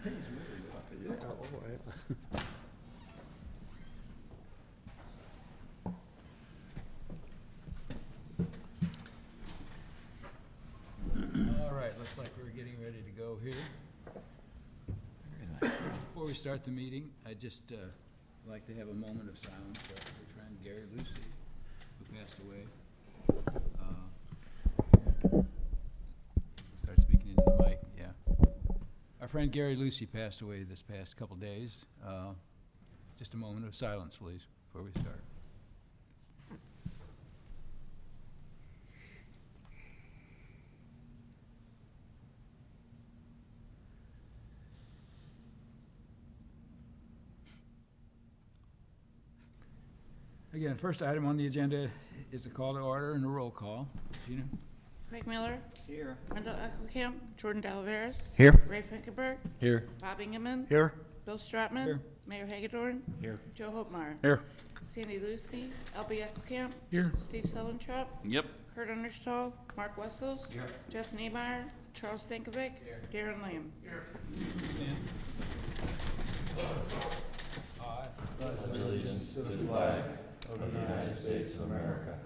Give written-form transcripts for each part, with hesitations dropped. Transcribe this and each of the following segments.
pays really well. Yeah, oh, yeah. All right, looks like we're getting ready to go here. Before we start the meeting, I'd just like to have a moment of silence for our friend Gary Lucy, who passed away. Start speaking into the mic, yeah. Our friend Gary Lucy passed away this past couple days. Just a moment of silence, please, before we start. Again, first item on the agenda is the call to order and the roll call. Gina? Craig Miller. Here. Wendell Eckelkamp. Jordan Delaveres. Here. Ray Finkenberg. Here. Bob Ingeman. Here. Bill Stratman. Here. Mayor Hagedorn. Here. Joe Hopmeyer. Here. Sandy Lucy. Albie Eckelkamp. Here. Steve Selentrop. Yep. Kurt Understall. Mark Wessels. Here. Jeff Niemeyer. Charles Stankovic. Darren Lamb. Allegiance to the flag of the United States of America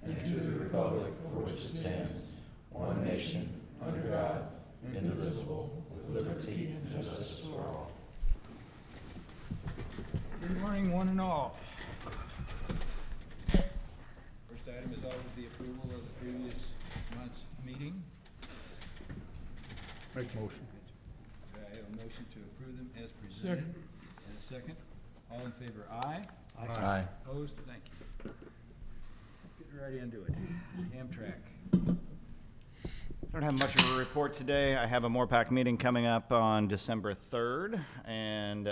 and to the republic for which it stands, one nation, under God, indivisible, with liberty and justice for all. Good morning, one and all. First item is always the approval of the previous month's meeting. Make motion. Do I have a motion to approve them as presented? And a second. All in favor, aye. Aye. Opposed? Thank you. Get right into it. Amtrak. I don't have much of a report today. I have a MORPAC meeting coming up on December 3rd, and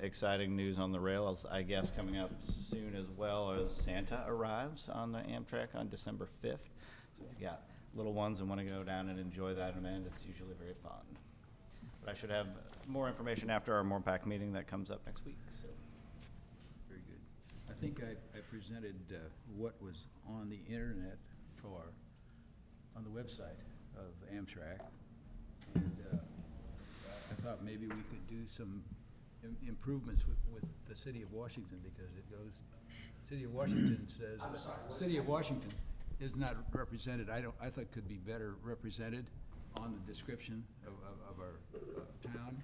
exciting news on the rails, I guess, coming up soon as well as Santa arrives on the Amtrak on December 5th. So if you've got little ones and want to go down and enjoy that event, it's usually very fun. But I should have more information after our MORPAC meeting that comes up next week. So. Very good. I think I presented what was on the internet on the website of Amtrak. And I thought maybe we could do some improvements with the city of Washington, because it goes, city of Washington says, city of Washington is not represented, I thought could be better represented on the description of our town.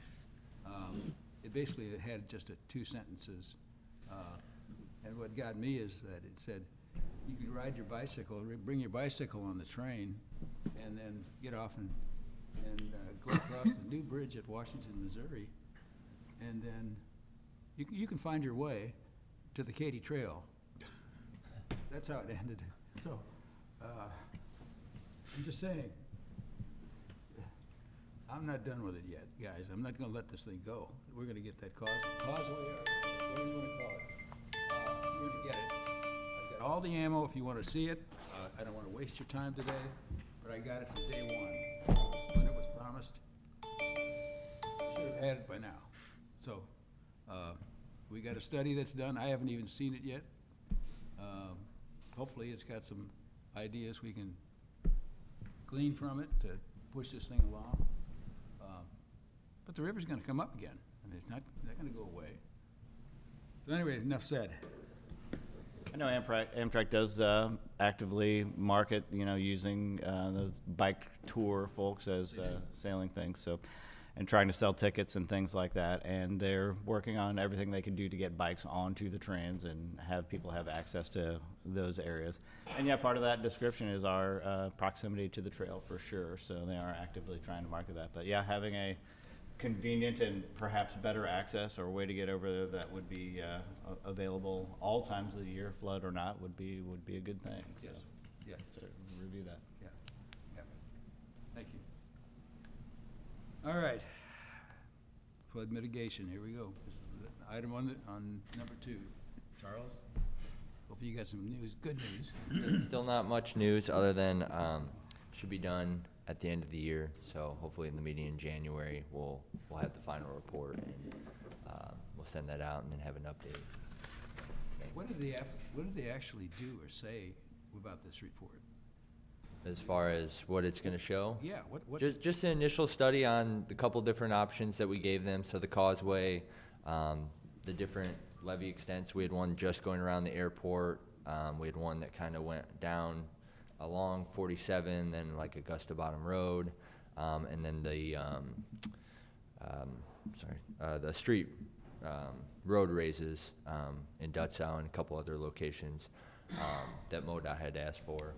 It basically had just two sentences. And what got me is that it said, you can ride your bicycle, bring your bicycle on the train, and then get off and go across the new bridge at Washington, Missouri, and then you can find your way to the Katy Trail. That's how it ended. So, I'm just saying, I'm not done with it yet, guys. I'm not gonna let this thing go. We're gonna get that causeway, or whatever you wanna call it. We're gonna get it. I've got all the ammo if you wanna see it. I don't wanna waste your time today, but I got it from day one, when it was promised. Should have had it by now. So, we got a study that's done. I haven't even seen it yet. Hopefully it's got some ideas we can glean from it to push this thing along. But the river's gonna come up again, and it's not gonna go away. So anyway, enough said. I know Amtrak does actively market, using the bike tour folks as sailing things, so, and trying to sell tickets and things like that. And they're working on everything they can do to get bikes onto the trains and have people have access to those areas. And yeah, part of that description is our proximity to the trail for sure. So they are actively trying to market that. But yeah, having a convenient and perhaps better access or way to get over there that would be available all times of the year, flood or not, would be a good thing. Yes. So, Yes. so review that. Yeah. Yeah. Thank you. All right. Flood mitigation, here we go. This is the item on number 2. Charles, hope you got some news, good news. Still not much news other than should be done at the end of the year. So hopefully in the meeting in January we'll have the final report, and we'll send that out and then have an update. What did they actually do or say about this report? as far as what it's gonna show. Yeah, what? Just an initial study on the couple different options that we gave them, so the causeway, the different levee extents. We had one just going around the airport, we had one that kinda went down along 47, then like Augusta Bottom Road, and then the, the street, road raises, in Dutzow and a couple other locations, that MoDOT had asked for.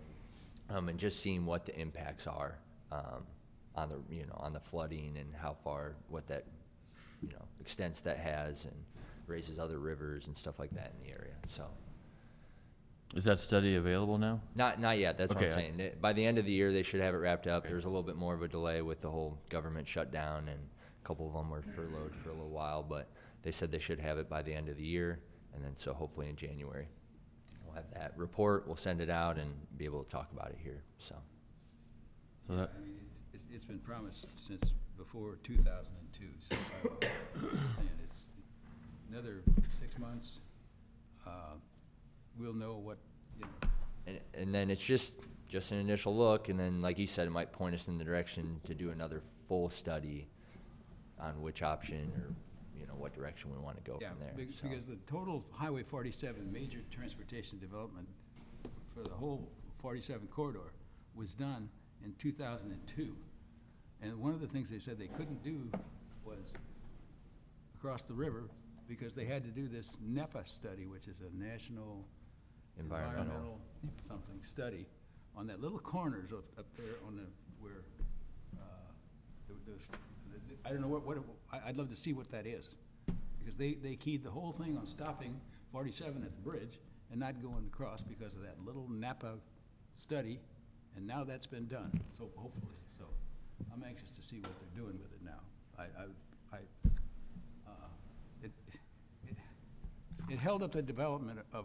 And just seeing what the impacts are, on the, on the flooding and how far, what that, extents that has and raises other rivers and stuff like that in the area, so. Is that study available now? Not yet, that's what I'm Okay, saying. By the end of the year, they should have it wrapped up. There's a little bit more of a delay with the whole government shutdown, and a couple of them were furloughed for a little while, but they said they should have it by the end of the year, and then so hopefully in January. We'll have that report, we'll send it out and be able to talk about it here, so. So that, I mean, it's been promised since before 2002, so, and it's another 6 months, we'll know what, And then it's just an initial look, and then, like you said, it might point us in the direction to do another full study on which option or, what direction we want to go yeah, from there. so. because the total Highway 47 major transportation development for the whole 47 corridor was done in 2002. And one of the things they said they couldn't do was across the river because they had to do this NEPA study, which is a National Environmental something study on that little corners up there on the, where, I don't know I'd love to see what that is. Because they keyed the whole thing on stopping 47 at the bridge and not going across because of that little Napa study, and now that's been done, so hopefully. So I'm anxious to see what they're doing with it now. It held up the development of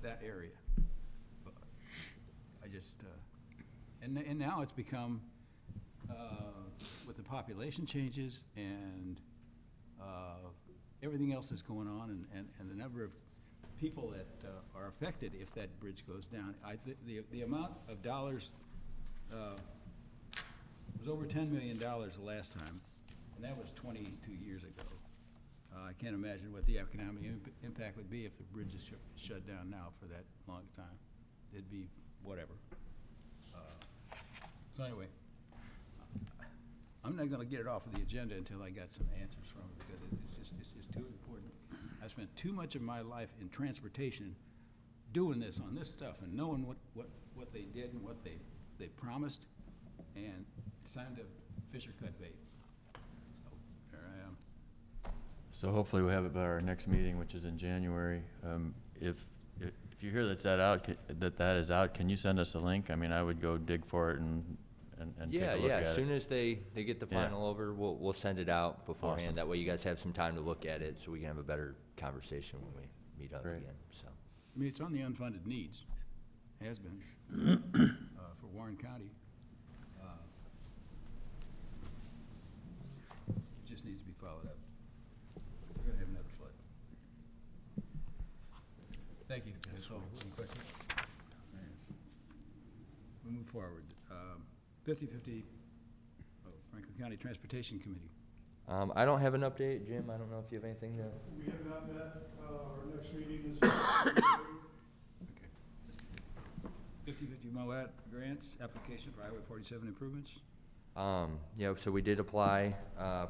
that area. But I just, and now it's become, with the population changes and everything else that's going on and the number of people that are affected if that bridge goes down, the amount of dollars was over $10 million the last time, and that was 22 years ago. I can't imagine what the economic impact would be if the bridge is shut down now for that long time. It'd be whatever. So anyway, I'm not gonna get it off of the agenda until I got some answers from it, because it's just too important. I spent too much of my life in transportation doing this on this stuff and knowing what they did and what they promised, and it's time to fish or cut bait. So there I am. so hopefully we'll have it by our next meeting, which is in January. If you hear that is out, can you send us a link? I mean, I would go dig for it and take a look at it. As soon as they get the Yeah. final over, we'll send it out beforehand. Awesome. That way you guys have some time to look at it, so we can have a better conversation when we meet up Great. again, so. I mean, it's on the unfunded needs, has been, for Warren County. It just needs to be followed up. We're gonna have another flood. Thank you. That's all. Any questions? All right. We'll move forward. 50/50, Franklin County Transportation Committee. I don't have an update, Jim, I don't know if you have anything to. We have not met, our next meeting is February. Okay. 50/50 MOAT grants, application for Highway 47 improvements. Yeah, so we did apply,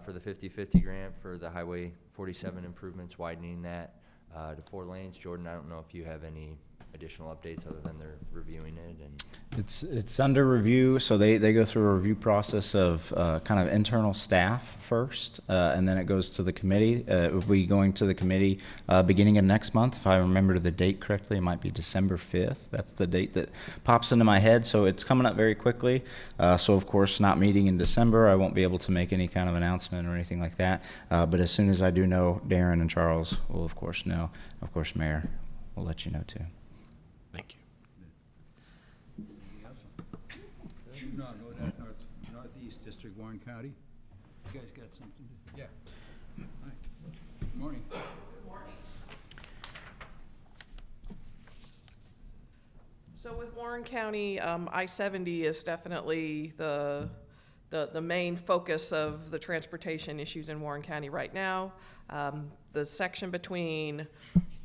for the 50/50 grant for the Highway 47 improvements, widening that, to 4 lanes. Jordan, I don't know if you have any additional updates other than they're reviewing it and. It's under review, so they go through a review process of kind of internal staff first, and then it goes to the committee. It will be going to the committee beginning of next month. If I remember the date correctly, it might be December 5th. That's the date that pops into my head, so it's coming up very quickly. So of course, not meeting in December, I won't be able to make any kind of announcement or anything like that. But as soon as I do know, Darren and Charles will of course know. Of course, Mayor will let you know too. Thank you. Anything else? No, that Northeast District, Warren County. You guys got something to, yeah. Hi. Good morning. So with Warren County, I-70 is definitely the main focus of the transportation issues in Warren County right now. The section between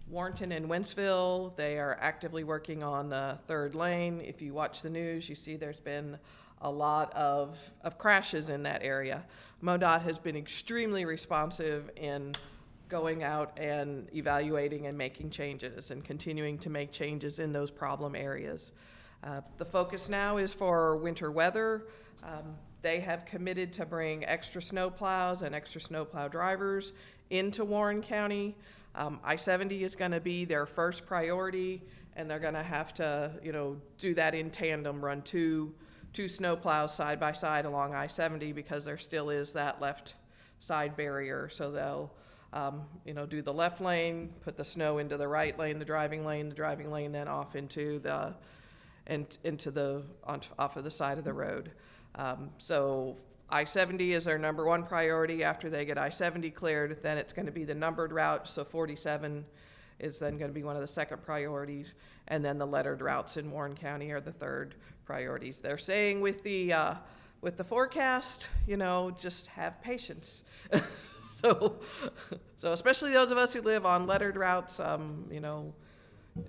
Warrenton and Wentzville, they are actively working on the third lane. If you watch the news, you see there's been a lot of crashes in that area. MoDOT has been extremely responsive in going out and evaluating and making changes and continuing to make changes in those problem areas. The focus now is for winter weather. They have committed to bring extra snow plows and extra snow plow drivers into Warren County. I-70 is going to be their first priority, and they're going to have to, do that in tandem, run two snow plows side by side along I-70 because there still is that left side barrier. So they'll, do the left lane, put the snow into the right lane, the driving lane then off into off of the side of the road. So I-70 is their number one priority. After they get I-70 cleared, then it's going to be the numbered route. So 47 is then going to be one of the second priorities. And then the lettered routes in Warren County are the third priorities. They're saying with the forecast, just have patience. So especially those of us who live on lettered routes,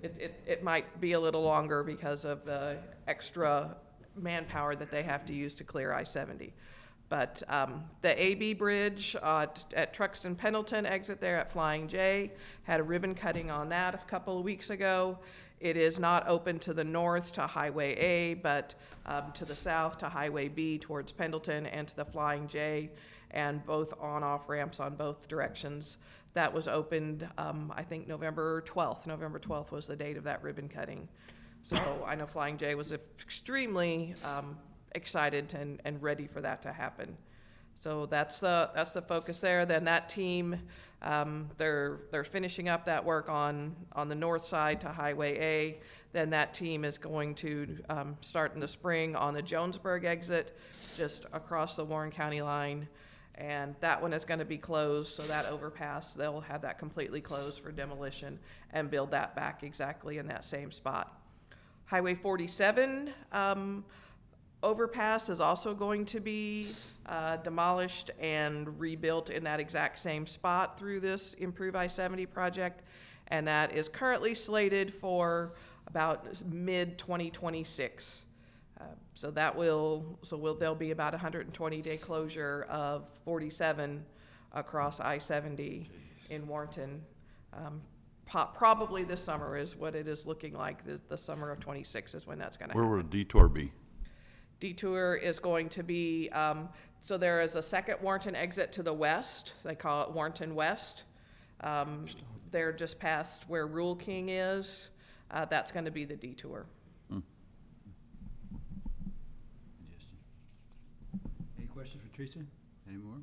it might be a little longer because of the extra manpower that they have to use to clear I-70. But the AB Bridge at Truxton Pendleton exit there at Flying J had a ribbon cutting on that a couple of weeks ago. It is not open to the north to Highway A, but to the south to Highway B towards Pendleton and to the Flying J, and both on-off ramps on both directions. That was opened, I think, November 12th. November 12th was the date of that ribbon cutting. So I know Flying J was extremely excited and ready for that to happen. So that's the focus there. Then that team, they're finishing up that work on the north side to Highway A. Then that team is going to start in the spring on the Jonesburg exit, just across the Warren County line. And that one is going to be closed, so that overpass, they'll have that completely closed for demolition and build that back exactly in that same spot. Highway 47 overpass is also going to be demolished and rebuilt in that exact same spot through this Improve I-70 project, and that is currently slated for about mid-2026. There'll be about 120-day closure of 47 across I-70 in Warrenton. Probably this summer is what it is looking like. The summer of 26 is when that's going to happen. Where would a detour be? Detour is going to be, so there is a second Warrenton exit to the west. They call it Warrenton West. They're just past where Rule King is. That's going to be the detour. Any questions for Teresa? Any more?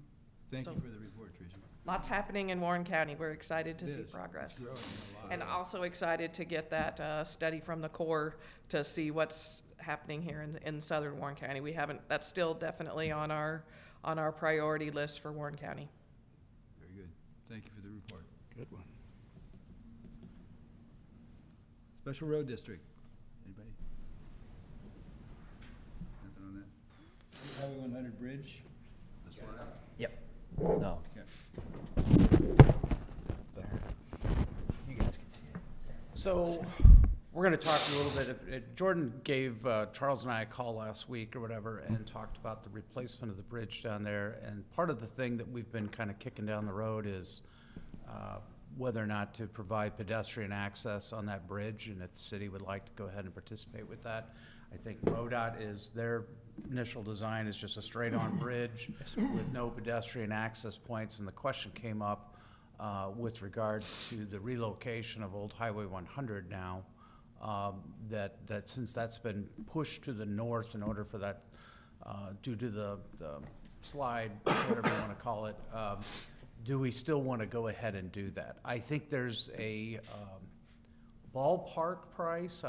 Thank you for the report, Teresa. Lots happening in Warren County. We're excited to It see is. progress. It's growing a lot. And also excited to get that study from the Corps to see what's happening here in southern Warren County. That's still definitely on our priority list for Warren County. Very good. Thank you for the report. Good one. Special Road District. Anybody? Nothing on that? Highway 100 Bridge? This one? Yep. No. There. You guys can see it. So, we're gonna talk a little bit, Jordan gave Charles and I a call last week or whatever and talked about the replacement of the bridge down there. And part of the thing that we've been kind of kicking down the road is whether or not to provide pedestrian access on that bridge, and if the city would like to go ahead and participate with that. I think MoDOT their initial design is just a straight-on bridge with no pedestrian access points, and the question came up with regards to the relocation of Old Highway 100 now, that since that's been pushed to the north in order for that, due to the slide, whatever you want to call it, do we still want to go ahead and do that? I think there's a ballpark price,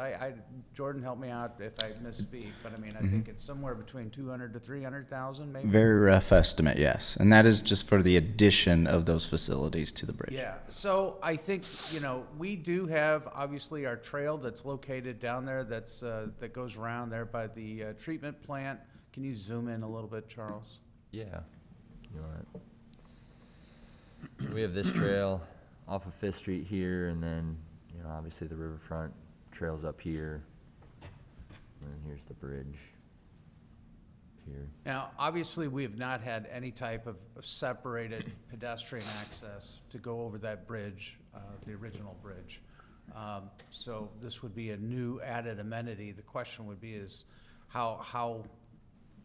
Jordan, help me out if I misspeak, but I mean, I think it's somewhere between 200 to 300,000 maybe? Very rough estimate, yes. And that is just for the addition of those facilities to the bridge. Yeah, so I think, you know, we do have, obviously, our trail that's located down there that's, that goes around there by the treatment plant. Can you zoom in a little bit, Charles? Yeah. You want it? So we have this trail off of Fifth Street here, and then, you know, obviously the riverfront trails up here. And then here's the bridge here. Now, obviously, we have not had any type of separated pedestrian access to go over that bridge, the original bridge. So this would be a new added amenity. The question would be is how,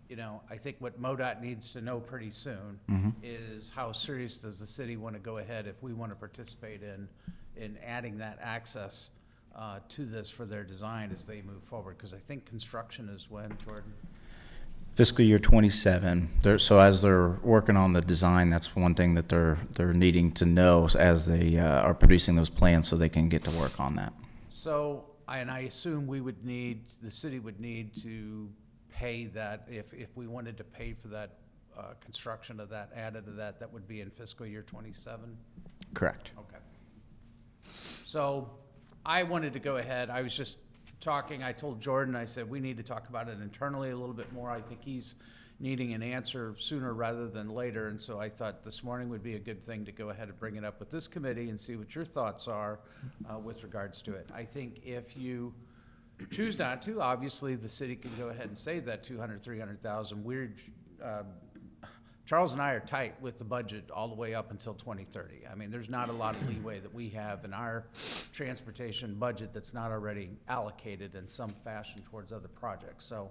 you know, I think what MoDOT needs to know pretty soon is how serious does the city want to go ahead if we want to participate in adding that access to this for their design as they move forward? Because I think construction is when, Jordan? Fiscal year 27. So as they're working on the design, that's one thing that they're needing to know as they are producing those plans so they can get to work on that. So, and I assume the city would need to pay that, if we wanted to pay for that construction of that, added to that, that would be in fiscal year 27? Correct. Okay. So I wanted to go ahead, I was just talking, I told Jordan, I said, we need to talk about it internally a little bit more. I think he's needing an answer sooner rather than later, and so I thought this morning would be a good thing to go ahead and bring it up with this committee and see what your thoughts are with regards to it. I think if you choose not to, obviously, the city can go ahead and save that 200, 300,000. Charles and I are tight with the budget all the way up until 2030. I mean, there's not a lot of leeway that we have in our transportation budget that's not already allocated in some fashion towards other projects. So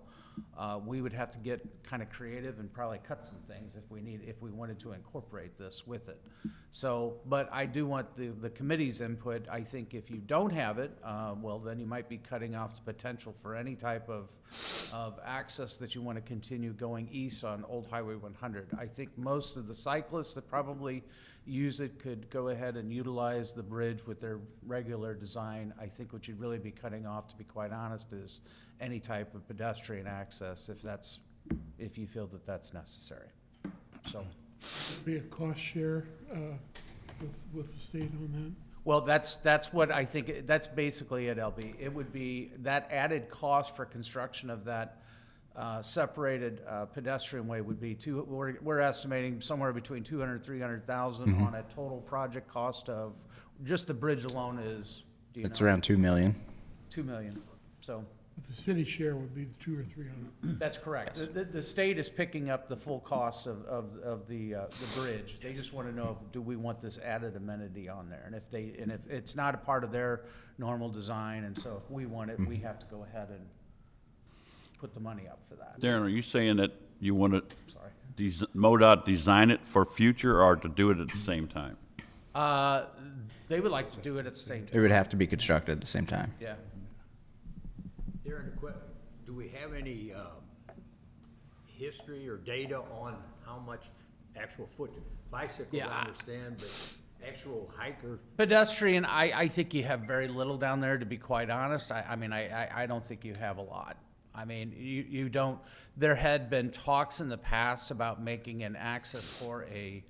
we would have to get kind of creative and probably cut some things if we wanted to incorporate this with it. So, but I do want the committee's input. I think if you don't have it, well, then you might be cutting off the potential for any type of access that you want to continue going east on Old Highway 100. I think most of the cyclists that probably use it could go ahead and utilize the bridge with their regular design. I think what you'd really be cutting off, to be quite honest, is any type of pedestrian access if you feel that that's necessary. So. Be a cost share with the state on that? Well, that's what I think, that's basically it, LB. It would be that added cost for construction of that separated pedestrian way would be we're estimating somewhere between 200, 300,000 on a total project cost of, just the bridge alone is, It's around 2 million. 2 million, so. But the city share would be 200 or 300. That's correct. The state is picking up the full cost of the bridge. They just want to know, do we want this added amenity on there? And if it's not a part of their normal design, and so if we want it, we have to go ahead and put the money up for that. Darren, are you saying that you want to Sorry. MoDOT design it for future or to do it at the same time? They would like to do it at the same It time. would have to be constructed at the same time. Yeah. Darren, do we have any history or data on how much actual bicycles, Yeah, I understand, but actual hiker? Pedestrian, I think you have very little down there, to be quite honest. I mean, I don't think you have a lot. I mean, you don't, there had been talks in the past about making an access for a,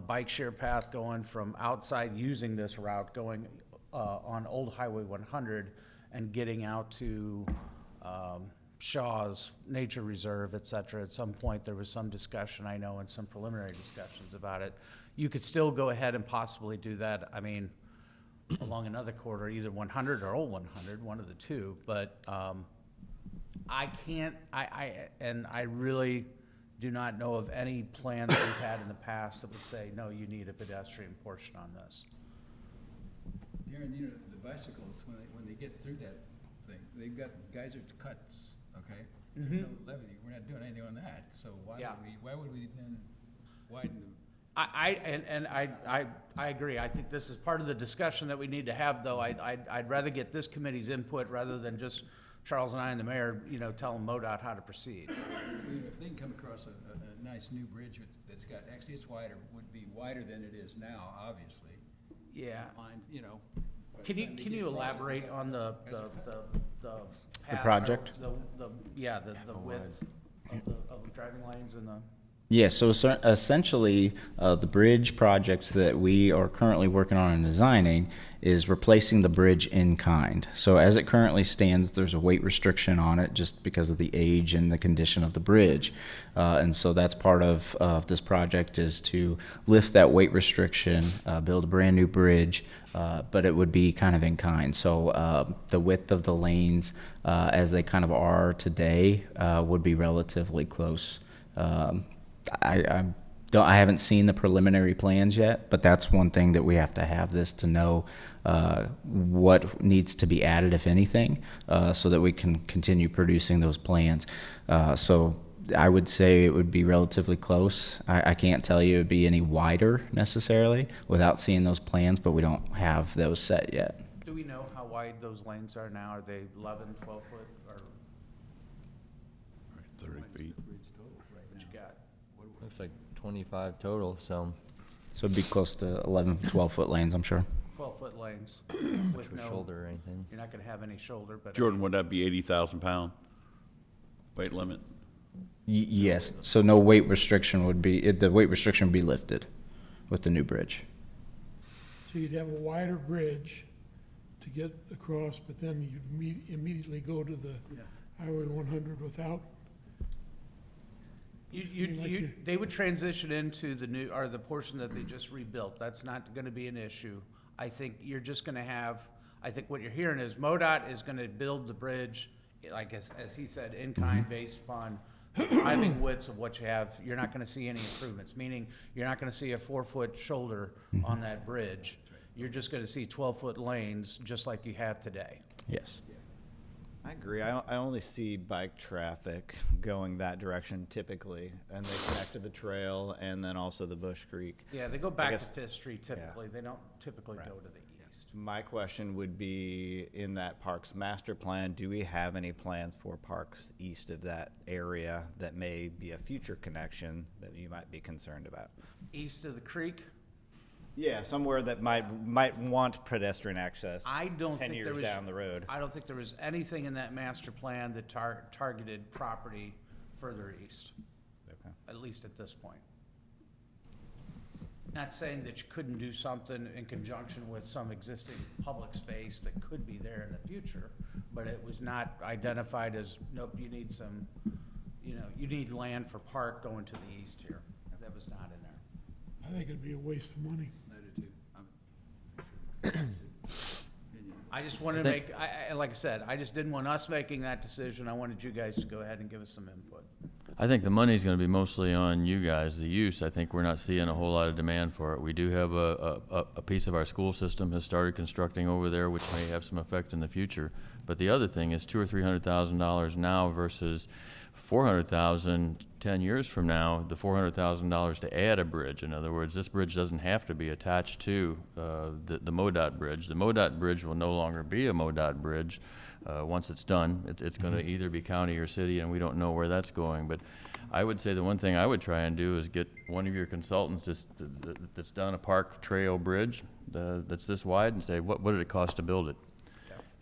bike share path going from outside, using this route, going on Old Highway 100 and getting out to Shaw's Nature Reserve, et cetera. At some point, there was some discussion, I know, and some preliminary discussions about it. You could still go ahead and possibly do that, I mean, along another corridor, either 100 or Old 100, one of the two. But I can't, I really do not know of any plans we've had in the past that would say, no, you need a pedestrian portion on this. Darren, you know, the bicycles, when they get through that thing, they've got geyser cuts, okay? There's no levee, we're not doing anything on that, so why would we then widen them? I agree. I think this is part of the discussion that we need to have, though. I'd rather get this committee's input rather than just Charles and I and the mayor, telling MoDOT how to proceed. If they can come across a nice new bridge that's got, actually it's wider, would be wider than it is now, obviously. Yeah. Fine, Can you elaborate on the path, project? or the width of the driving lanes and the? Yeah, so essentially, the bridge project that we are currently working on and designing is replacing the bridge in kind. So as it currently stands, there's a weight restriction on it just because of the age and the condition of the bridge. And so that's part of this project, is to lift that weight restriction, build a brand new bridge, but it would be kind of in kind. So the width of the lanes, as they kind of are today, would be relatively close. I haven't seen the preliminary plans yet, but that's one thing that we have to have this to know what needs to be added, if anything, so that we can continue producing those plans. So I would say it would be relatively close. I can't tell you it would be any wider necessarily without seeing those plans, but we don't have those set yet. Do we know how wide those lanes are now? Are they 11, 12 foot, or 30 feet. what you got? Looks like 25 total, so. So it'd be close to 11, 12-foot lanes, I'm sure. 12-foot lanes with For no shoulder or anything. You're not gonna have any shoulder, but. Jordan, would that be 80,000 pound weight limit? Yes, so no weight restriction would be, the weight restriction would be lifted with the new bridge. So you'd have a wider bridge to get across, but then you'd immediately go to the Highway 100 without. They would transition into the new, or the portion that they just rebuilt. That's not gonna be an issue. I think you're just gonna have, I think what you're hearing is MoDOT is gonna build the bridge, like as he said, in kind, based upon driving widths of what you have. You're not gonna see any improvements, meaning you're not gonna see a 4-foot shoulder on that bridge. You're just gonna see 12-foot lanes, just like you have today. Yes. I agree. I only see bike traffic going that direction typically, and they connect to the trail and then also the Bush Creek. Yeah, they go back to guess- Fifth Street typically. They don't typically go to the east. My question would be, in that parks master plan, do we have any plans for parks east of that area that may be a future connection that you might be concerned about? East of the creek, Yeah, somewhere that might want pedestrian access. I don't 10 think there years was. down the road. I don't think there was anything in that master plan that targeted property further east, Okay. at least at this point. Not saying that you couldn't do something in conjunction with some existing public space that could be there in the future, but it was not identified as, nope, you need some, you need land for park going to the east here. That was not in there. I think it'd be a waste of money. I do too. I just wanted to make, like I said, I just didn't want us making that decision. I wanted you guys to go ahead and give us some input. I think the money's gonna be mostly on you guys, the use. I think we're not seeing a whole lot of demand for it. We do have a piece of our school system has started constructing over there, which may have some effect in the future. But the other thing is $200,000 or $300,000 now versus $400,000 10 years from now, the $400,000 to add a bridge. In other words, this bridge doesn't have to be attached to the MoDOT bridge. The MoDOT bridge will no longer be a MoDOT bridge once it's done. It's going to either be county or city, and we don't know where that's going. But I would say the one thing I would try and do is get one of your consultants that's done a park trail bridge that's this wide and say, what did it cost to build it?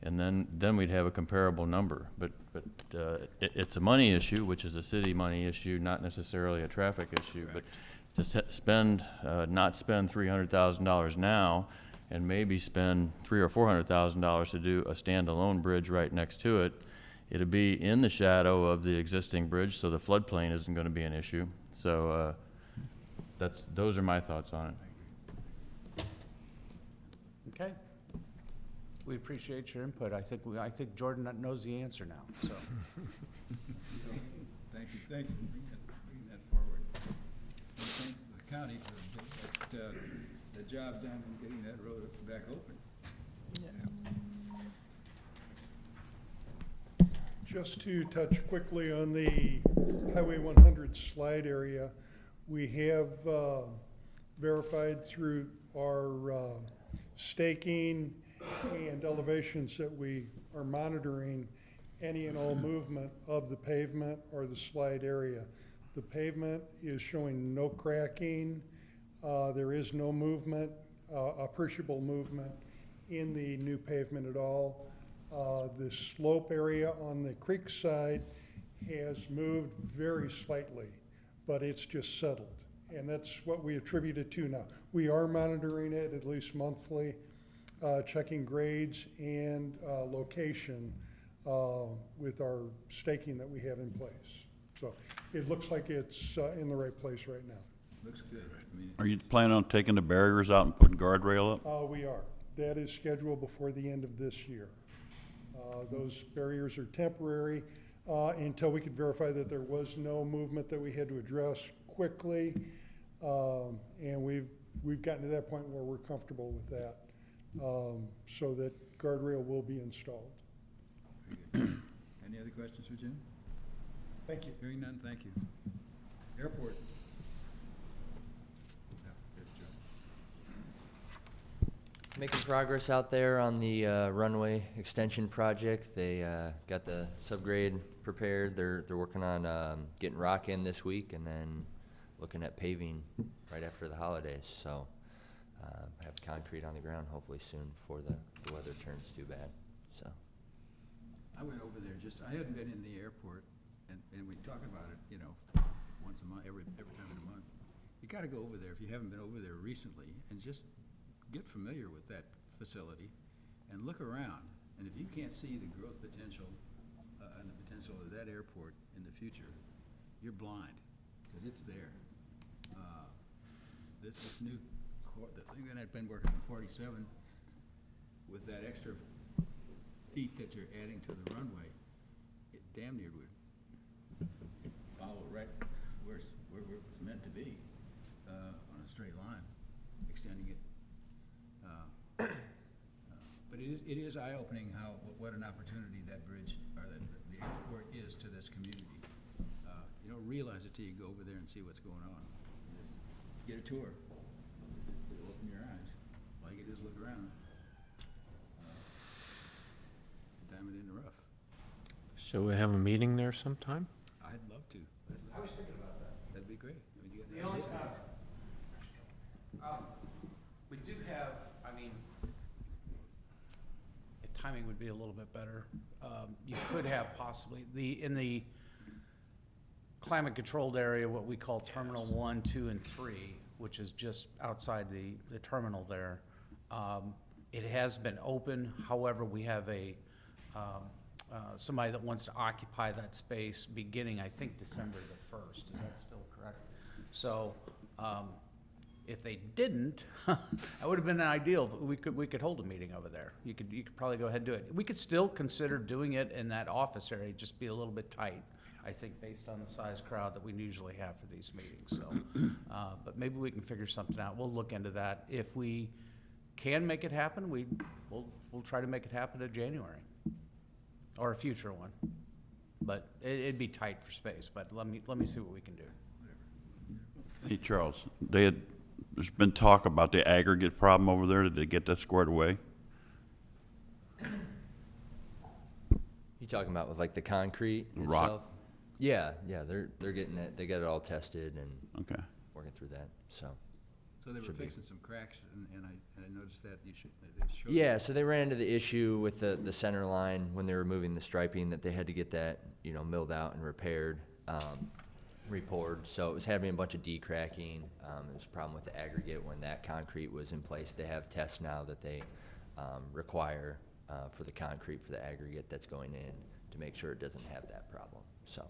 And then we'd have a comparable number. But it's a money issue, which is a city money issue, not necessarily a traffic issue. But to not spend $300,000 now, and maybe spend $300,000 or $400,000 to do a standalone bridge right next to it, it'll be in the shadow of the existing bridge, so the floodplain isn't going to be an issue. So those are my thoughts on it. Okay? We appreciate your input. I think Jordan knows the answer now, so. Thank you for bringing that forward. And thank the county for the job done in getting that road back open. Just to touch quickly on the Highway 100 slide area, we have verified through our staking and elevations that we are monitoring any and all movement of the pavement or the slide area. The pavement is showing no cracking. There is no movement, appreciable movement in the new pavement at all. The slope area on the creek side has moved very slightly, but it's just settled. And that's what we attribute it to now. We are monitoring it at least monthly, checking grades and location with our staking that we have in place. So it looks like it's in the right place right now. Looks good. I mean, Are you planning on taking the barriers out and putting guardrail up? We are. That is scheduled before the end of this year. Those barriers are temporary until we could verify that there was no movement that we had to address quickly. And we've gotten to that point where we're comfortable with that, so that guardrail will be installed. very good. Any other questions for Jim? Thank you. Hearing none, thank you. Airport. Yeah, there's Joe. Making progress out there on the runway extension project. They got the subgrade prepared. They're working on getting rock in this week and then looking at paving right after the holidays. So have concrete on the ground hopefully soon before the weather turns too bad. So I went over there I hadn't been in the airport, and we talk about it, you know, once a month, every time in a month. You gotta go over there if you haven't been over there recently, and just get familiar with that facility and look around. And if you can't see the growth potential and the potential of that airport in the future, you're blind, because it's there. This new, the thing that I've been working on 47, with that extra feet that you're adding to the runway, it damn near would follow right where it was meant to be, on a straight line, extending it. But it is eye-opening what an opportunity that bridge, or the airport is to this community. You don't realize it till you go over there and see what's going on. Just get a tour. It'll open your eyes. All you can do is look around. Diamond in the rough. So we have a meeting there sometime? I'd love to. I was thinking about that. That'd be great. I mean, you The got only, nice we do have, I mean, if timing would be a little bit better, you could have possibly, in the climate-controlled area, what we call Terminal 1, 2, and 3, which is just outside the terminal there, it has been open. However, we have somebody that wants to occupy that space beginning, I think, December the 1st. Is that still correct? So, if they didn't, that would have been ideal. But we could hold a meeting over there. You could probably go ahead and do it. We could still consider doing it in that office area, just be a little bit tight, I think, based on the size crowd that we usually have for these meetings. So, but maybe we can figure something out. We'll look into that. If we can make it happen, we'll try to make it happen in January, or a future one. But it'd be tight for space. But let me see what we can do. Hey, Charles, there's been talk about the aggregate problem over there. Did they get that squared away? you talking about with like the concrete Rock. itself? Yeah, they're getting that. They got it all tested and Okay. working through that. So. So they were Should be. fixing some cracks, and I noticed that they showed. Yeah, so they ran into the issue with the center line when they were moving the striping, that they had to get that, milled out and repaired, repoured. So it was having a bunch of decracking. There was a problem with the aggregate when that concrete was in place. They have tests now that they require for the concrete, for the aggregate that's going in, to make sure it doesn't have that problem. So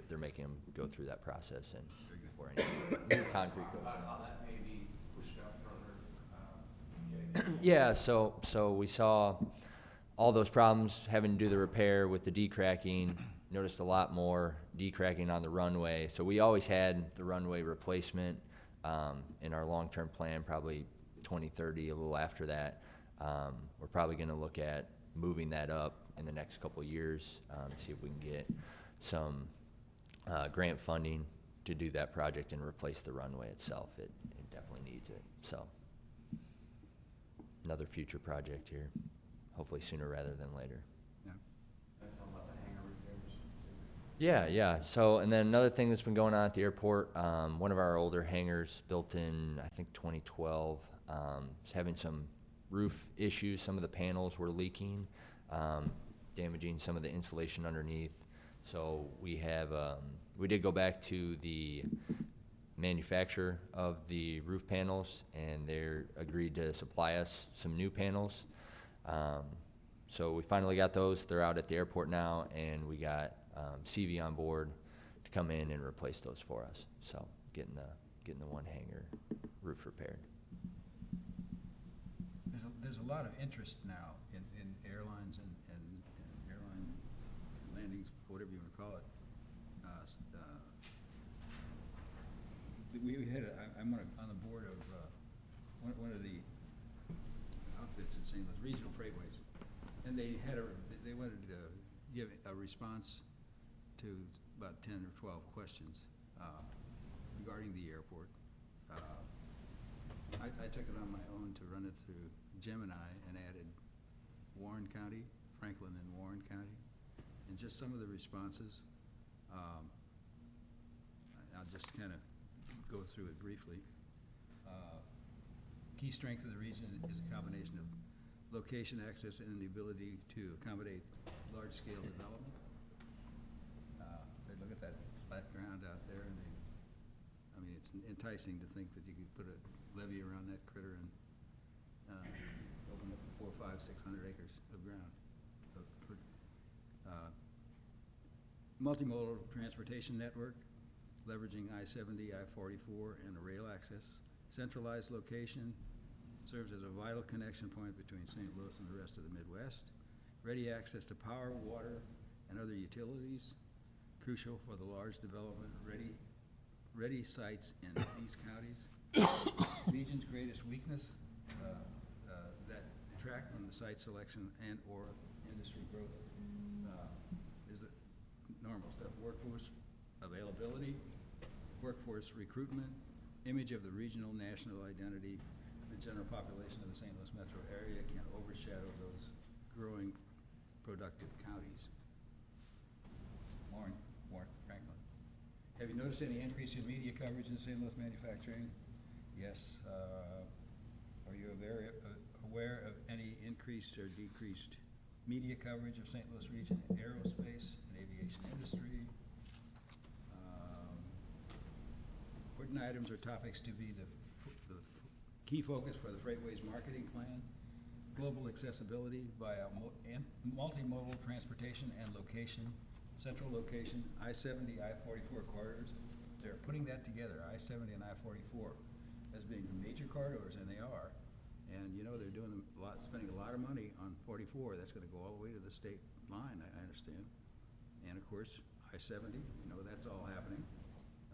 they're making them go through that process and before any new concrete goes in. How that may be pushed out further. Yeah, so we saw all those problems having to do the repair with the decracking. Noticed a lot more decracking on the runway. So we always had the runway replacement in our long-term plan, probably 2030, a little after that. We're probably going to look at moving that up in the next couple of years, see if we can get some grant funding to do that project and replace the runway itself. It definitely needs it. So another future project here, hopefully sooner rather than later. Yeah. So, and then another thing that's been going on at the airport, one of our older hangars built in, I think, 2012, is having some roof issues. Some of the panels were leaking, damaging some of the insulation underneath. So we have, we did go back to the manufacturer of the roof panels, and they're agreed to supply us some new panels. So we finally got those. They're out at the airport now, and we got CV on board to come in and replace those for us. So getting the one hangar roof repaired. There's a lot of interest now in airlines and airline landings, whatever you want to call it. We had, I'm on the board of one of the outfits in St. Louis, Regional Freightways. And they wanted to give a response to about 10 or 12 questions regarding the airport. I took it on my own to run it through Gemini and added Warren County, Franklin and Warren County, and just some of the responses. I'll just kind of go through it briefly. Key strength of the region is a combination of location, access, and the ability to accommodate large-scale development. They look at that flat ground out there, and it's enticing to think that you could put a levee around that critter and open up 400, 500, 600 acres of ground. Multimodal transportation network, leveraging I-70, I-44, and a rail access. Centralized location, serves as a vital connection point between St. Louis and the rest of the Midwest. Ready access to power, water, and other utilities, crucial for the large development. Ready sites in these counties. Region's greatest weakness that detract from the site selection and or industry growth is the normal stuff. Workforce availability, workforce recruitment, image of the regional national identity. The general population of the St. Louis metro area can overshadow those growing productive counties. Warren Franklin. Have you noticed any increase in media coverage in St. Louis manufacturing? Yes. Are you aware of any increased or decreased media coverage of St. Louis region in aerospace and aviation industry? Important items or topics to be the key focus for the Freightways marketing plan. Global accessibility via multimodal transportation and location, central location, I-70, I-44 corridors. They're putting that together, I-70 and I-44, as being major corridors, and they are. And they're doing spending a lot of money on 44. That's going to go all the way to the state line, I understand. And of course, I-70, that's all happening.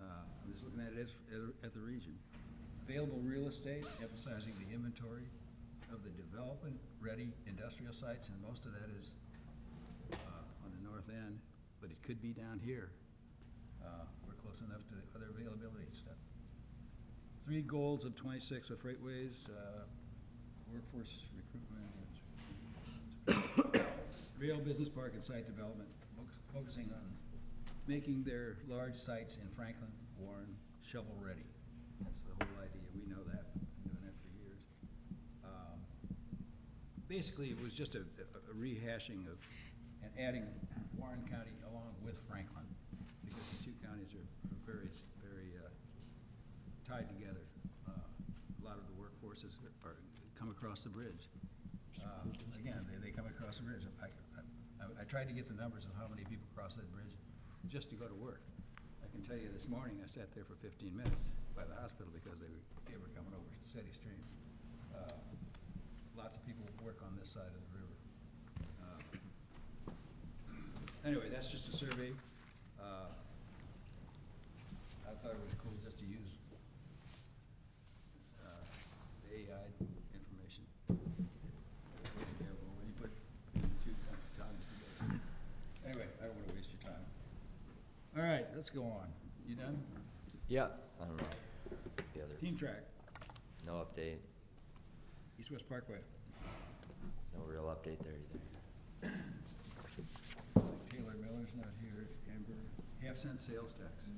I'm just looking at it at the region. Available real estate, emphasizing the inventory of the development-ready industrial sites, and most of that is on the north end, but it could be down here. We're close enough to the other availability stuff. 3 goals of 26 with Freightways, workforce recruitment, rail business park and site development, focusing on making their large sites in Franklin, Warren, shovel-ready. That's the whole idea. We know that. We've been doing that for years. Basically, it was just a rehashing of and adding Warren County along with Franklin, because the two counties are very tied together. A lot of the workforces come across the bridge. Again, they come across the bridge. I tried to get the numbers of how many people cross that bridge just to go to work. I can tell you this morning, I sat there for 15 minutes by the hospital because they were coming over to Steady Stream. Lots of people work on this side of the river. Anyway, that's just a survey. I thought it was cool just to use the AI information. When you put two times together. Anyway, I don't want to waste your time. All right, let's go on. You done? Yeah, I don't know. The other, Team track, no update, East-West Parkway. no real update there either. Taylor Miller's not here. Amber, half-cent sales tax.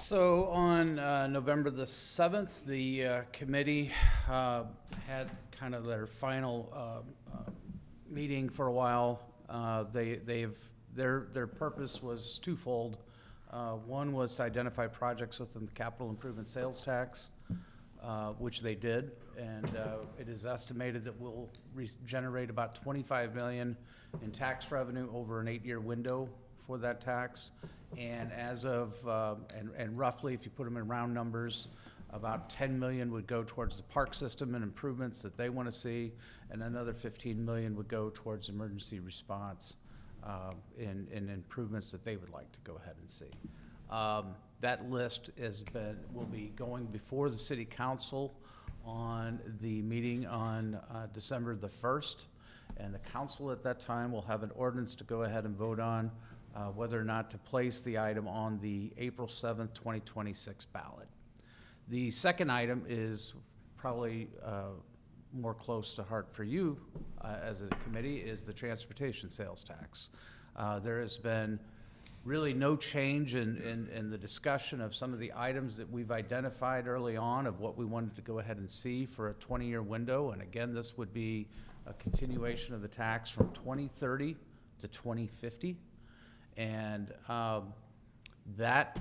So on November the 7th, the committee had kind of their final meeting for a while. Their purpose was twofold. One was to identify projects within the capital improvement sales tax, which they did, and it is estimated that we'll generate about 25 million in tax revenue over an 8-year window for that tax. And as of, and roughly, if you put them in round numbers, about 10 million would go towards the park system and improvements that they want to see, and another 15 million would go towards emergency response in improvements that they would like to go ahead and see. That list will be going before the city council on the meeting on December the 1st, and the council at that time will have an ordinance to go ahead and vote on whether or not to place the item on the April 7th, 2026 ballot. The second item is probably more close to heart for you as a committee, is the transportation sales tax. There has been really no change in the discussion of some of the items that we've identified early on of what we wanted to go ahead and see for a 20-year window. And again, this would be a continuation of the tax from 2030 to 2050. And that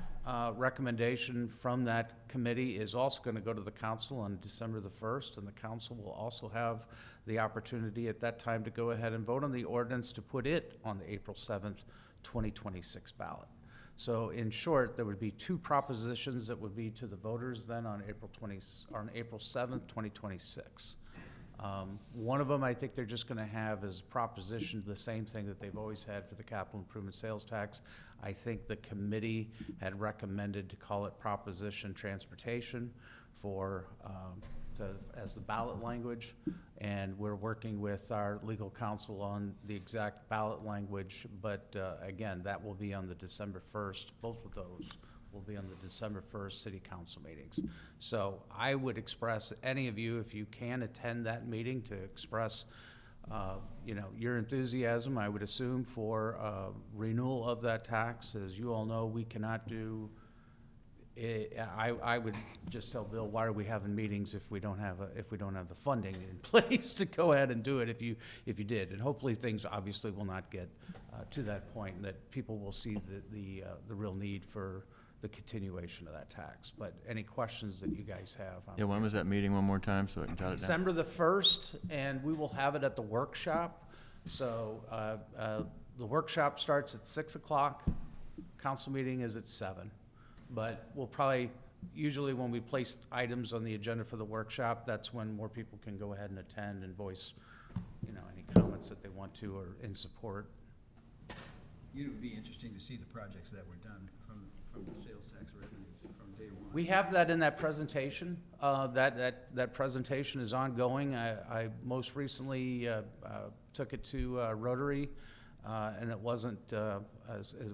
recommendation from that committee is also going to go to the council on December the 1st, and the council will also have the opportunity at that time to go ahead and vote on the ordinance to put it on the April 7th, 2026 ballot. So in short, there would be two propositions that would be to the voters then on April 7th, 2026. One of them, I think they're just going to have as proposition the same thing that they've always had for the capital improvement sales tax. I think the committee had recommended to call it proposition transportation as the ballot language, and we're working with our legal counsel on the exact ballot language, but again, that will be on the December 1st. Both of those will be on the December 1st city council meetings. So I would express, any of you, if you can attend that meeting, to express your enthusiasm, I would assume, for renewal of that tax. As you all know, we cannot do I would just tell Bill, why are we having meetings if we don't have the funding in place to go ahead and do it if you did? And hopefully things obviously will not get to that point, and that people will see the real need for the continuation of that tax. But any questions that you guys have? Yeah, when was that meeting one more time so I can jot it down? December the 1st, and we will have it at the workshop. So the workshop starts at 6 o'clock. Council meeting is at 7. But we'll probably, usually when we place items on the agenda for the workshop, that's when more people can go ahead and attend and voice, any comments that they want to or in support. It would be interesting to see the projects that were done from the sales tax revenues from day one. We have that in that presentation. That presentation is ongoing. I most recently took it to Rotary. And it wasn't,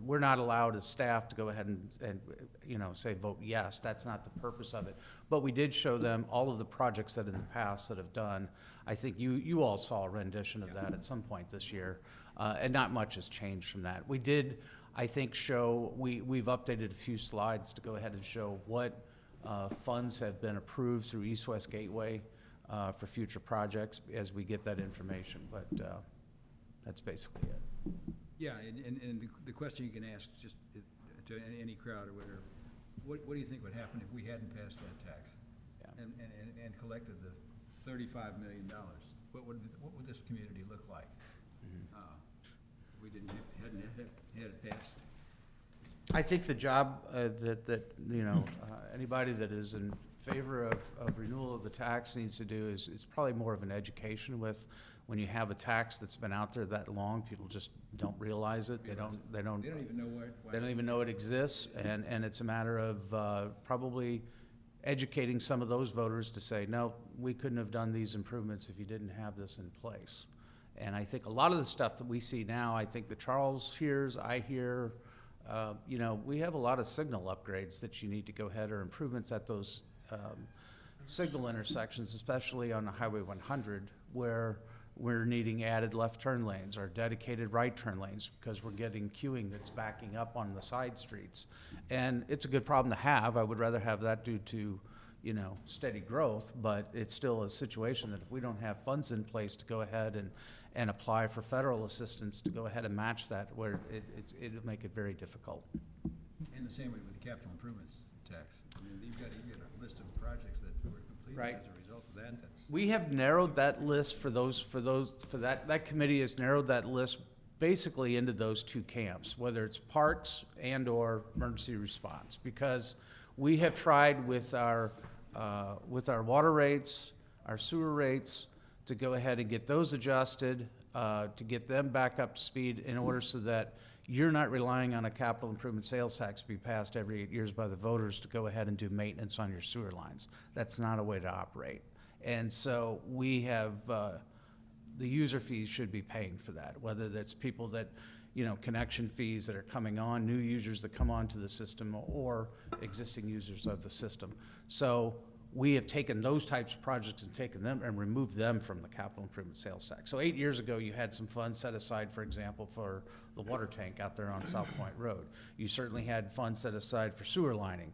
we're not allowed as staff to go ahead and say vote yes. That's not the purpose of it. But we did show them all of the projects that in the past that have done. I think you all saw a rendition of that at some point this year, and not much has changed from that. We did, I think, we've updated a few slides to go ahead and show what funds have been approved through East-West Gateway for future projects as we get that information. But that's basically it. Yeah, and the question you can ask just to any crowd or whatever, what do you think would happen if we hadn't passed that tax? Yeah. And collected the $35 million? What would this community look like? If we hadn't had it passed? I think the job anybody that is in favor of renewal of the tax needs to do is probably more of an education with. When you have a tax that's been out there that long, people just don't realize it. They don't even know why. They don't even know it exists, and it's a matter of probably educating some of those voters to say, no, we couldn't have done these improvements if you didn't have this in place. And I think a lot of the stuff that we see now, I think that Charles hears, I hear, we have a lot of signal upgrades that you need to go ahead, or improvements at those signal intersections, especially on Highway 100, where we're needing added left turn lanes or dedicated right turn lanes because we're getting queuing that's backing up on the side streets. And it's a good problem to have. I would rather have that due to, steady growth, but it's still a situation that if we don't have funds in place to go ahead and apply for federal assistance to go ahead and match that, where it'll make it very difficult. In the same way with the capital improvements tax. I mean, you've got a list of projects that were completed Right. as a result of that. That's We have narrowed that list for that committee has narrowed that list basically into those two camps, whether it's parks and or emergency response, because we have tried with our water rates, our sewer rates, to go ahead and get those adjusted, to get them back up to speed in order so that you're not relying on a capital improvement sales tax to be passed every 8 years by the voters to go ahead and do maintenance on your sewer lines. That's not a way to operate. And so we have, the user fees should be paying for that, whether that's people that, connection fees that are coming on, new users that come onto the system, or existing users of the system. So we have taken those types of projects and taken them and removed them from the capital improvement sales tax. So 8 years ago, you had some funds set aside, for example, for the water tank out there on South Point Road. You certainly had funds set aside for sewer lining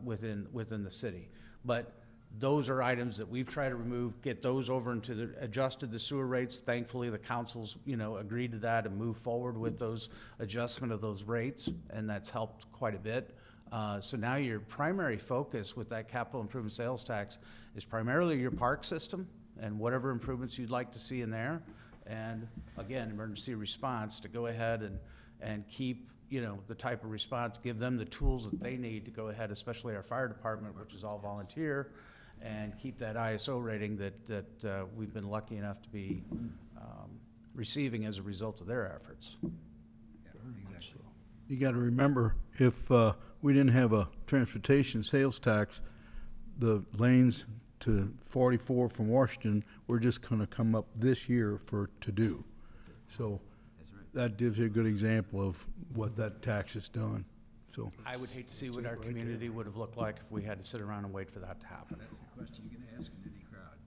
within the city. But those are items that we've tried to remove, get those over into adjusted the sewer rates. Thankfully, the council's, agreed to that and moved forward with those adjustment of those rates, and that's helped quite a bit. So now your primary focus with that capital improvement sales tax is primarily your park system and whatever improvements you'd like to see in there. And again, emergency response to go ahead and keep, the type of response, give them the tools that they need to go ahead, especially our fire department, which is all volunteer, and keep that ISO rating that we've been lucky enough to be receiving as a result of their efforts. You got to remember, if we didn't have a transportation sales tax, the lanes to 44 from Washington were just going to come up this year to do. So that gives you a good example of what that tax has done. So I would hate to see what our community would have looked like if we had to sit around and wait for that to happen. That's the question you're gonna ask in any crowd.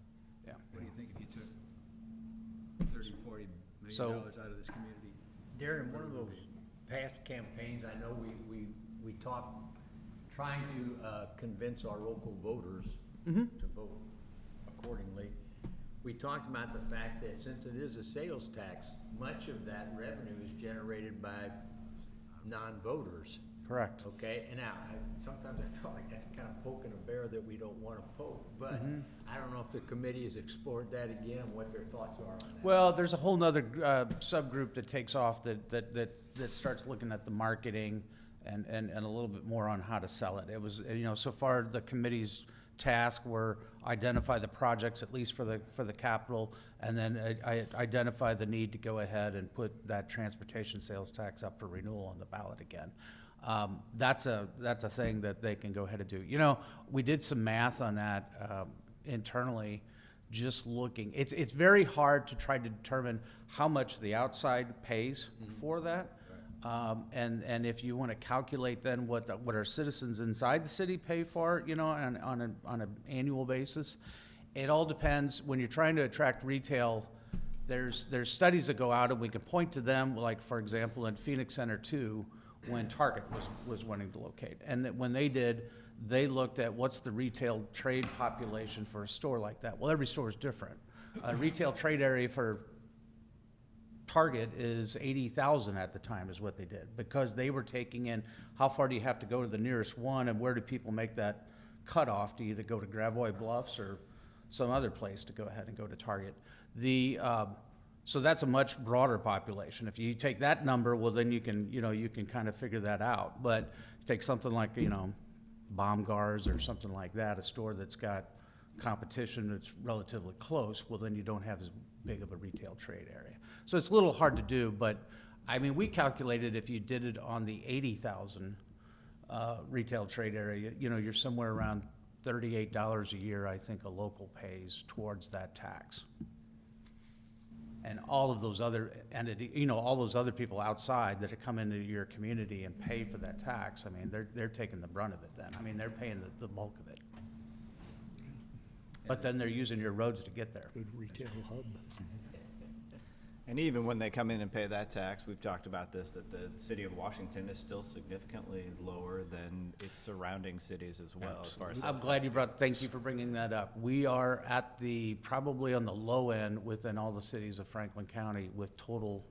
Yeah. What do you think if you took $30, $40 million out of this community? Darren, one of those past campaigns, I know we talked, trying to convince our local voters to vote accordingly. We talked about the fact that since it is a sales tax, much of that revenue is generated by non-voters. Correct. Okay, and now, sometimes I feel like that's kind of poking a bear that we don't want to poke, but I don't know if the committee has explored that again, what their thoughts are on that. Well, there's a whole nother subgroup that takes off that starts looking at the marketing and a little bit more on how to sell it. It was, so far the committee's task were identify the projects, at least for the capital, and then identify the need to go ahead and put that transportation sales tax up for renewal on the ballot again. That's a thing that they can go ahead and do. We did some math on that internally, just looking. It's very hard to try to determine how much the outside pays for that. And if you want to calculate then what our citizens inside the city pay for, on an annual basis, it all depends. When you're trying to attract retail, there's studies that go out and we can point to them, like for example in Phoenix Center 2, when Target was wanting to locate, and that when they looked at what's the retail trade population for a store like that. Well, every store is different. A retail trade area for Target is 80,000 at the time is what they did, because they were taking in how far do you have to go to the nearest one, and where do people make that cutoff to either go to Gravois Bluffs or some other place to go ahead and go to Target. So that's a much broader population. If you take that number, well, then you can kind of figure that out. But take something like, Baumgars or something like that, a store that's got competition that's relatively close, well, then you don't have as big of a retail trade area. So it's a little hard to do, but I mean, we calculated if you did it on the 80,000 retail trade area, you're somewhere around $38 a year, I think a local pays towards that tax. And all of those other entities, all those other people outside that have come into your community and pay for that tax, I mean, they're taking the brunt of it then. I mean, they're paying the bulk of it. But then they're using your roads to get there. Good retail hub. And even when they come in and pay that tax, we've talked about this, that the city of Washington is still significantly lower than its surrounding cities as well, as far as. I'm glad you thank you for bringing that up. We are at probably on the low end within all the cities of Franklin County with total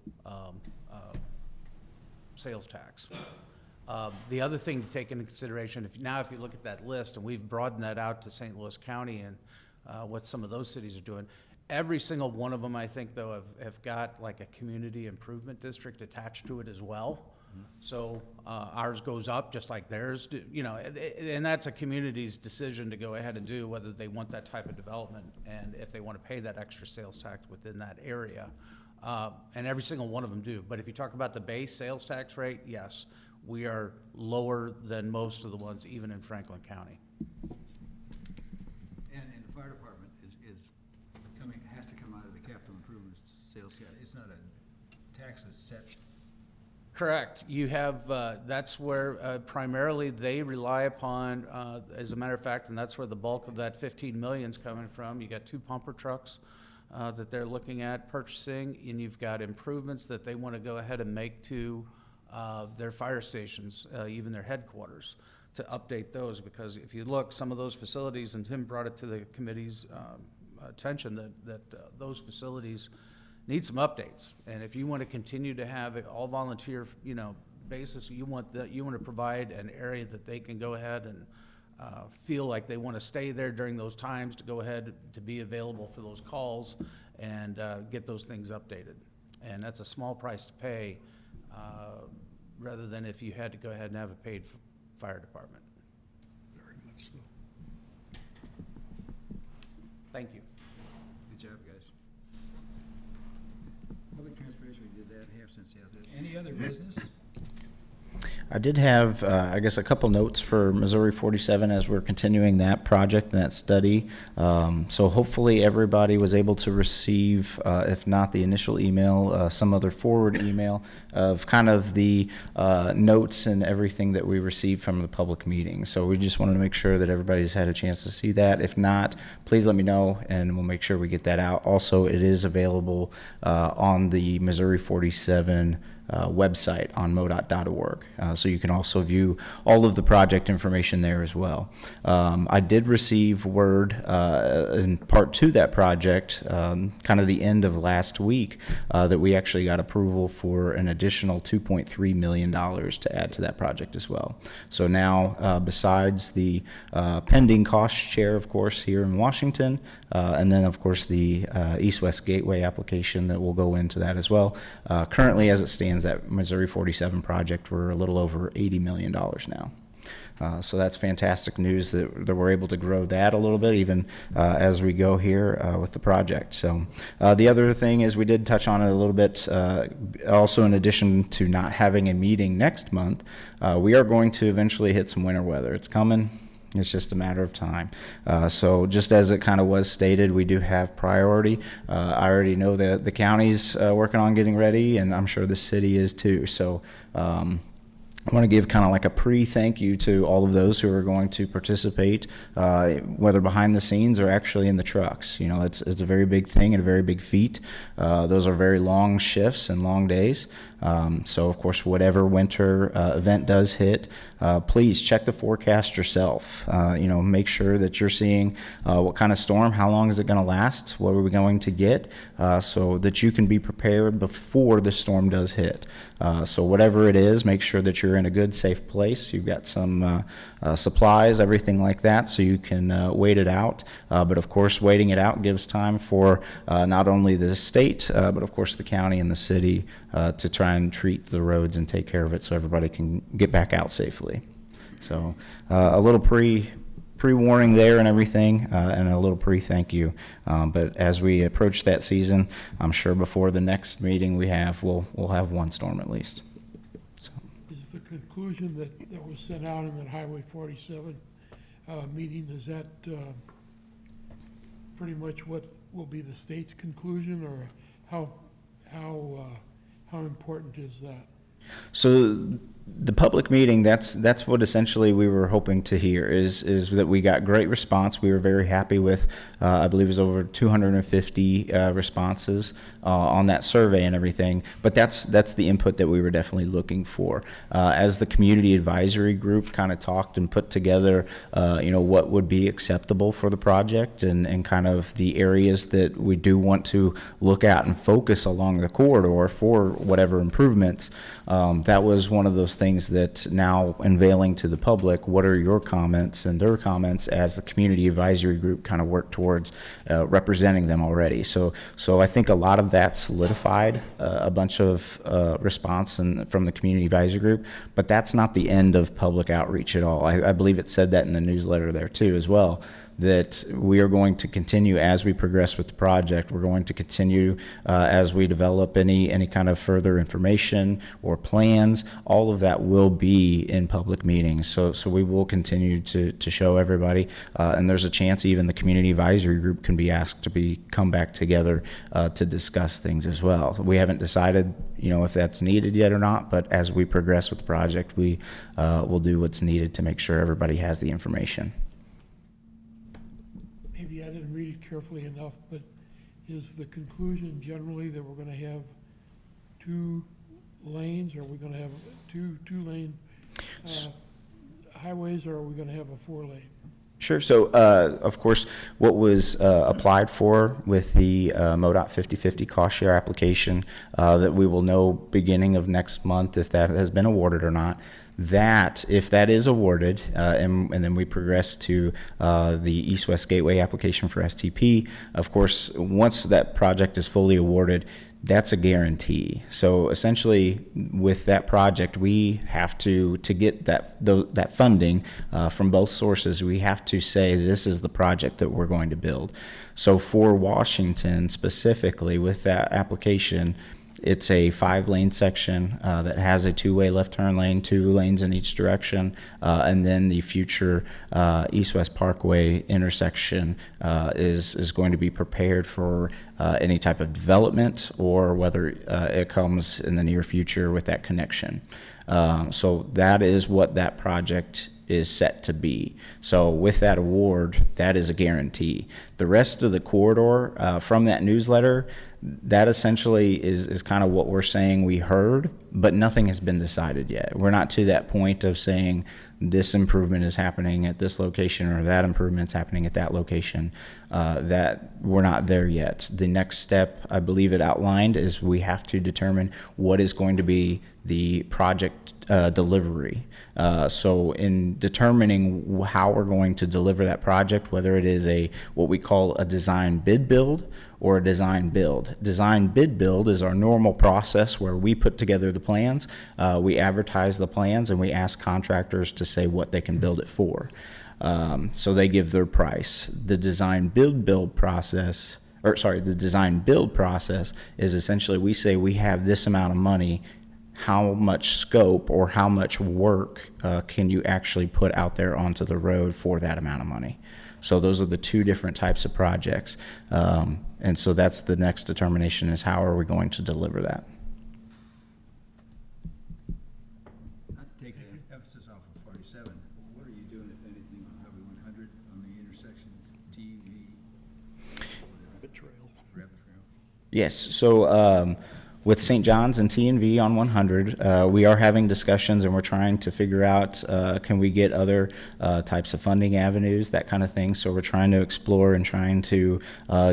sales tax. The other thing to take into consideration, if you look at that list, and we've broadened that out to St. Louis County and what some of those cities are doing, every single one of them, I think, though, have got like a community improvement district attached to it as well. So ours goes up just like theirs, and that's a community's decision to go ahead and do whether they want that type of development and if they want to pay that extra sales tax within that area. And every single one of them do. But if you talk about the base sales tax rate, yes, we are lower than most of the ones even in Franklin County. And the fire department has to come out of the capital improvements sales tax. It's not a tax that's set. Correct. You have, that's where primarily they rely upon, as a matter of fact, and that's where the bulk of that 15 million is coming from. You got 2 pumper trucks that they're looking at purchasing, and you've got improvements that they want to go ahead and make to their fire stations, even their headquarters, to update those. Because if you look, some of those facilities, and Tim brought it to the committee's attention, that those facilities need some updates. And if you want to continue to have it all volunteer, basis, you want to provide an area that they can go ahead and feel like they want to stay there during those times, to go ahead to be available for those calls and get those things updated. And that's a small price to pay, rather than if you had to go ahead and have a paid fire department. Very much so. Thank you. Good job, guys. Public transportation, we did that, half cent sales. Any other business? I did have, I guess, a couple notes for Missouri 47 as we're continuing that project and that study. So hopefully everybody was able to receive, if not the initial email, some other forward email of kind of the notes and everything that we received from the public meeting. So we just wanted to make sure that everybody's had a chance to see that. If not, please let me know and we'll make sure we get that out. Also, it is available on the Missouri 47 website on MoDOT.org. So you can also view all of the project information there as well. I did receive word in part to that project, kind of the end of last week, that we actually got approval for an additional $2.3 million to add to that project as well. So now, besides the pending cost share, of course, here in Washington, and then, of course, the East-West Gateway application that will go into that as well. Currently, as it stands, that Missouri 47 project, we're a little over $80 million now. So that's fantastic news that we're able to grow that a little bit even as we go here with the project. So the other thing is we did touch on it a little bit. Also, in addition to not having a meeting next month, we are going to eventually hit some winter weather. It's coming. It's just a matter of time. So just as it kind of was stated, we do have priority. I already know that the county's working on getting ready, and I'm sure the city is too. So I want to give kind of like a pre-thank you to all of those who are going to participate, whether behind the scenes or actually in the trucks. You know, it's a very big thing and a very big feat. Those are very long shifts and long days. So, of course, whatever winter event does hit, please check the forecast yourself. Make sure that you're seeing what kind of storm, how long is it going to last, what are we going to get, so that you can be prepared before the storm does hit. So whatever it is, make sure that you're in a good, safe place. You've got some supplies, everything like that, so you can wait it out. But, of course, waiting it out gives time for not only the state, but, of course, the county and the city to try and treat the roads and take care of it so everybody can get back out safely. So a little pre-warning there and everything, and a little pre-thank you. But as we approach that season, I'm sure before the next meeting we have, we'll have one storm at least. So. Is the conclusion that was sent out in that Highway 47 meeting, is that pretty much what will be the state's conclusion, or how important is that? So The public meeting, that's what essentially we were hoping to hear, is that we got great response. We were very happy with, I believe it was over 250 responses on that survey and everything. But that's the input that we were definitely looking for. As the community advisory group kind of talked and put together, what would be acceptable for the project and kind of the areas that we do want to look at and focus along the corridor for whatever improvements, that was one of those things that now unveiling to the public, what are your comments and their comments as the community advisory group kind of work towards representing them already. So I think a lot of that solidified a bunch of response from the community advisory group, but that's not the end of public outreach at all. I believe it said that in the newsletter there too as well, that we are going to continue as we progress with the project. We're going to continue as we develop any kind of further information or plans. All of that will be in public meetings. So we will continue to show everybody, and there's a chance even the community advisory group can be asked to come back together to discuss things as well. We haven't decided, if that's needed yet or not, but as we progress with the project, we will do what's needed to make sure everybody has the information. Maybe I didn't read it carefully enough, but is the conclusion generally that we're gonna have 2 lanes, or are we gonna have two-lane highways, or are we gonna have a 4-lane? Sure. So, of course, what was applied for with the MoDOT 50/50 cost share application, that we will know beginning of next month if that has been awarded or not. That, if that is awarded, and then we progress to the East-West Gateway application for STP, of course, once that project is fully awarded, that's a guarantee. So essentially, with that project, we have to get that funding from both sources, we have to say this is the project that we're going to build. So for Washington specifically, with that application, it's a 5-lane section that has a 2-way left turn lane, 2 lanes in each direction, and then the future East-West Parkway intersection is going to be prepared for any type of development, or whether it comes in the near future with that connection. So that is what that project is set to be. So with that award, that is a guarantee. The rest of the corridor from that newsletter, that essentially is kind of what we're saying we heard, but nothing has been decided yet. We're not to that point of saying this improvement is happening at this location or that improvement is happening at that location. That we're not there yet. The next step, I believe it outlined, is we have to determine what is going to be the project delivery. So in determining how we're going to deliver that project, whether it is what we call a design bid build or a design build. Design bid build is our normal process where we put together the plans, we advertise the plans, and we ask contractors to say what they can build it for. So they give their price. The design build process, the design build process is essentially we say we have this amount of money. How much scope or how much work can you actually put out there onto the road for that amount of money? So those are the 2 different types of projects. And so that's the next determination, is how are we going to deliver that? Not to take the emphasis off of 47, what are you doing, if anything, on Highway 100 on the intersections, Rabbit Trail? Yes. So with St. John's and T&V on 100, we are having discussions, and we're trying to figure out, can we get other types of funding avenues, that kind of thing. So we're trying to explore and trying to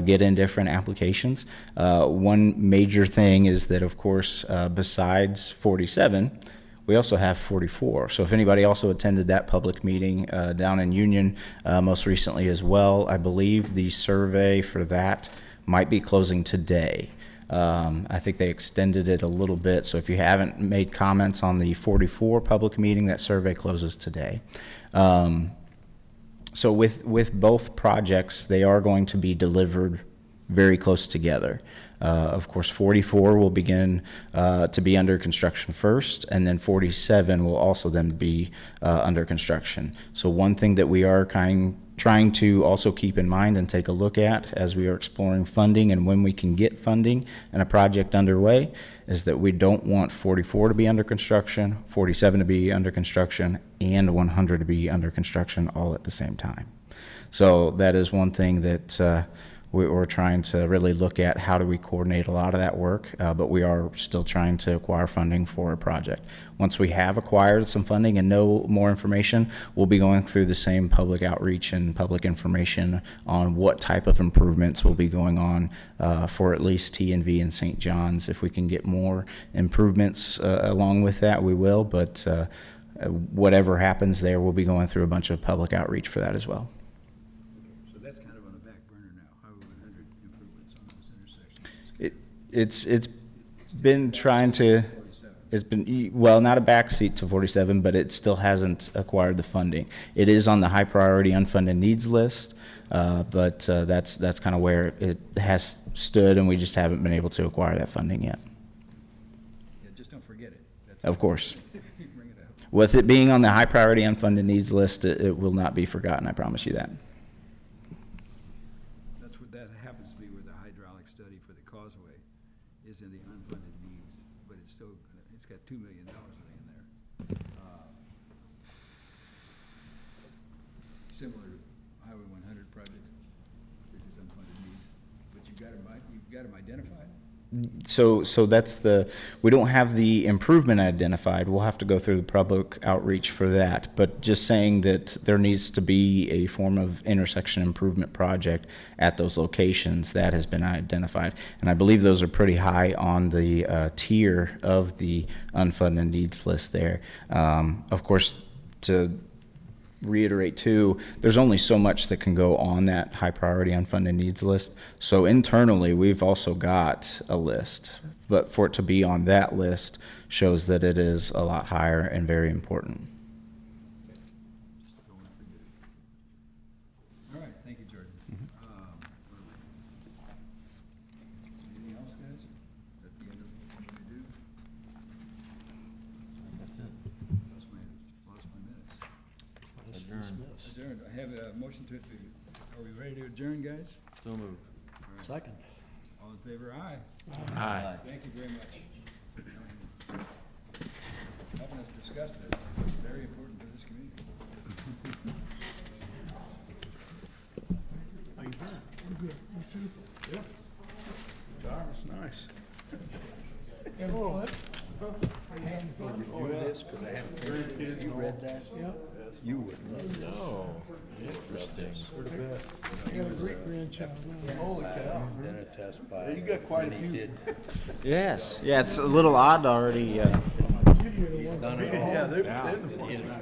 get in different applications. One major thing is that, of course, besides 47, we also have 44. So if anybody also attended that public meeting down in Union most recently as well, I believe the survey for that might be closing today. I think they extended it a little bit, so if you haven't made comments on the 44 public meeting, that survey closes today. So with both projects, they are going to be delivered very close together. Of course, 44 will begin to be under construction first, and then 47 will also then be under construction. So one thing that we are trying to also keep in mind and take a look at as we are exploring funding and when we can get funding and a project underway is that we don't want 44 to be under construction, 47 to be under construction, and 100 to be under construction all at the same time. So that is one thing that we're trying to really look at. How do we coordinate a lot of that work? But we are still trying to acquire funding for a project. Once we have acquired some funding and know more information, we'll be going through the same public outreach and public information on what type of improvements will be going on for at least T&V and St. John's. If we can get more improvements along with that, we will. But whatever happens there, we'll be going through a bunch of public outreach for that as well. So that's kind of on the back burner now, Highway 100 improvements on those intersections. It's been trying to, it's been, well, not a backseat to 47, but it still hasn't acquired the funding. It is on the high priority unfunded needs list, but that's kind of where it has stood, and we just haven't been able to acquire that funding yet. Yeah, just don't forget it. That's Of course. Bring it up. With it being on the high priority unfunded needs list, it will not be forgotten, I promise you that. That's what that happens to be where the hydraulic study for the causeway is in the unfunded needs, but it's still, it's got $2 million in there. Similar to Highway 100 project, which is unfunded needs, but you've got them identified. So that's we don't have the improvement identified. We'll have to go through the public outreach for that. But just saying that there needs to be a form of intersection improvement project at those locations, that has been identified. And I believe those are pretty high on the tier of the unfunded needs list there. Of course, to reiterate too, there's only so much that can go on that high priority unfunded needs list. So internally, we've also got a list, but for it to be on that list shows that it is a lot higher and very important. All right, thank you, Jordan. Anything else, guys? At the end of what we do? That's it. Lost my minutes. Adjourned. I have a motion to, are we ready to adjourn, guys? So moved. All right. Second. All in favor, aye. Aye. Thank you very much. Helping us discuss this. It's very important to this community. How you doing? I'm good. You too? Yeah. Darn, nice. Having fun? Oh, it is, because I haven't finished it. You read that? Yeah. You would love it. Oh, interesting. I got a great grandchild now. Holy cow. Then a test pilot. You got quite a few. Yes. Yeah, it's a little odd already. Done it all. Yeah, they're the ones.